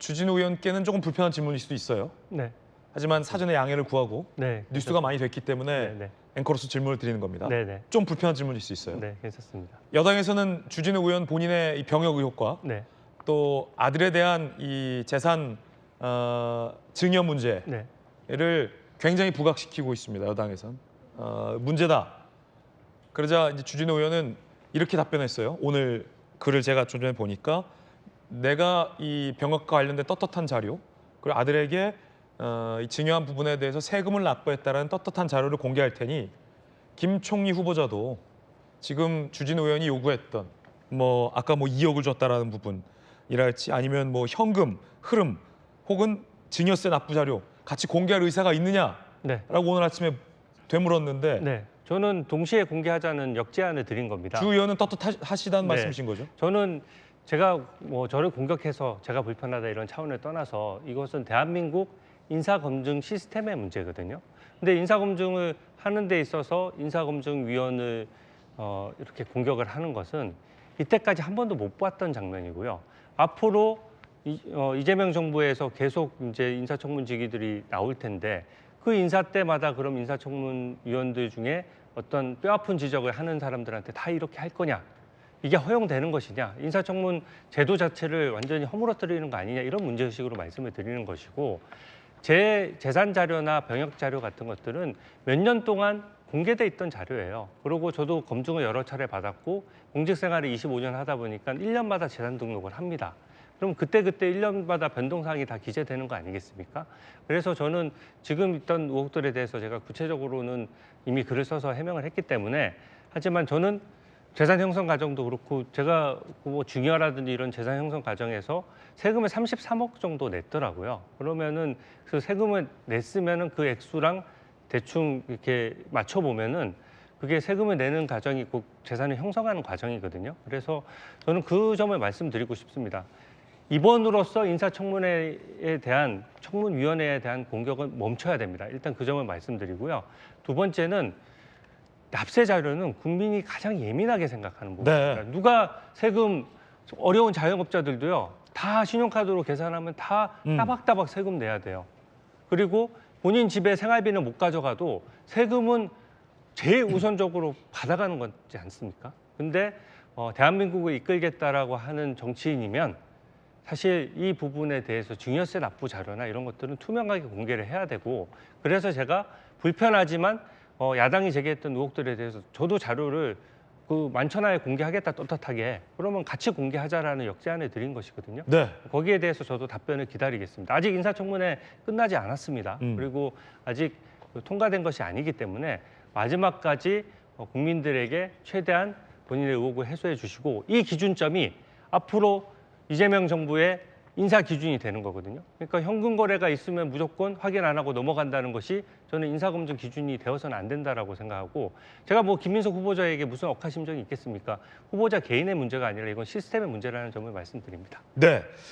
주진우 의원께는 조금 불편한 질문일 수도 있어요. 네. 하지만 사전에 양해를 구하고 네. 뉴스가 많이 됐기 때문에 네, 네. 앵커로서 질문을 드리는 겁니다. 네, 네. 좀 불편한 질문일 수 있어요. 네, 괜찮습니다. 여당에서는 주진우 의원 본인의 이 병역 의혹과 네. 또 아들에 대한 이 재산 증여 문제를 네. 굉장히 부각시키고 있습니다. 여당에선 문제다. 그러자 이제 주진우 의원은 이렇게 답변했어요. 오늘 글을 제가 좀 전에 보니까 내가 이 병역과 관련된 떳떳한 자료 그리고 아들에게 이 증여한 부분에 대해서 세금을 납부했다는 떳떳한 자료를 공개할 테니 김 총리 후보자도 지금 주진우 의원이 요구했던 뭐 아까 뭐 2억을 줬다라는 부분이랄지 아니면 뭐 현금 흐름 혹은 증여세 납부 자료 같이 공개할 의사가 있느냐라고 네. 오늘 아침에 되물었는데 네. 저는 동시에 공개하자는 역제안을 드린 겁니다. 주 의원은 떳떳하시다는 네. 말씀이신 거죠? 저는 제가 뭐 저를 공격해서 제가 불편하다 이런 차원을 떠나서 이것은 대한민국 인사검증 시스템의 문제거든요. 근데 인사검증을 하는 데 있어서 인사검증위원을 이렇게 공격을 하는 것은 이때까지 한 번도 못 봤던 장면이고요. 앞으로 이재명 정부에서 계속 이제 인사청문직위들이 나올 텐데 그 인사 때마다 그럼 인사청문위원들 중에 어떤 뼈아픈 지적을 하는 사람들한테 다 이렇게 할 거냐? 이게 허용되는 것이냐? 인사청문 제도 자체를 완전히 허물어뜨리는 거 아니냐? 이런 문제의식으로 말씀을 드리는 것이고 제 재산 자료나 병역 자료 같은 것들은 몇 년 동안 공개돼 있던 자료예요. 그리고 저도 검증을 여러 차례 받았고 공직 생활을 25년 하다 보니까 1년마다 재산 등록을 합니다. 그럼 그때그때 1년마다 변동사항이 다 기재되는 거 아니겠습니까? 그래서 저는 지금 있던 의혹들에 대해서 제가 구체적으로는 이미 글을 써서 해명을 했기 때문에 하지만 저는 재산 형성 과정도 그렇고 제가 뭐 증여라든지 이런 재산 형성 과정에서 세금을 33억 정도 냈더라고요. 그러면은 그 세금을 냈으면은 그 액수랑 대충 이렇게 맞춰 보면은 그게 세금을 내는 과정이 곧 재산을 형성하는 과정이거든요. 그래서 저는 그 점을 말씀드리고 싶습니다. 이번으로써 인사청문회에 대한 청문위원회에 대한 공격은 멈춰야 됩니다. 일단 그 점을 말씀드리고요. 두 번째는 납세 자료는 국민이 가장 예민하게 생각하는 부분입니다. 네. 누가 세금 어려운 자영업자들도요. 다 신용카드로 계산하면 다 따박따박 세금 내야 돼요. 그리고 본인 집에 생활비는 못 가져가도 세금은 제일 우선적으로 받아가는 거지 않습니까? 근데 대한민국을 이끌겠다라고 하는 정치인이면 사실 이 부분에 대해서 증여세 납부 자료나 이런 것들은 투명하게 공개를 해야 되고 그래서 제가 불편하지만 야당이 제기했던 의혹들에 대해서 저도 자료를 그 만천하에 공개하겠다 떳떳하게 그러면 같이 공개하자라는 역제안을 드린 것이거든요. 네. 거기에 대해서 저도 답변을 기다리겠습니다. 아직 인사청문회 끝나지 않았습니다. 그리고 아직 통과된 것이 아니기 때문에 마지막까지 국민들에게 최대한 본인의 의혹을 해소해 주시고 이 기준점이 앞으로 이재명 정부의 인사 기준이 되는 거거든요. 그러니까 현금 거래가 있으면 무조건 확인 안 하고 넘어간다는 것이 저는 인사검증 기준이 되어서는 안 된다라고 생각하고 제가 뭐 김민석 후보자에게 무슨 억하심정이 있겠습니까? 후보자 개인의 문제가 아니라 이건 시스템의 문제라는 점을 말씀드립니다. 네.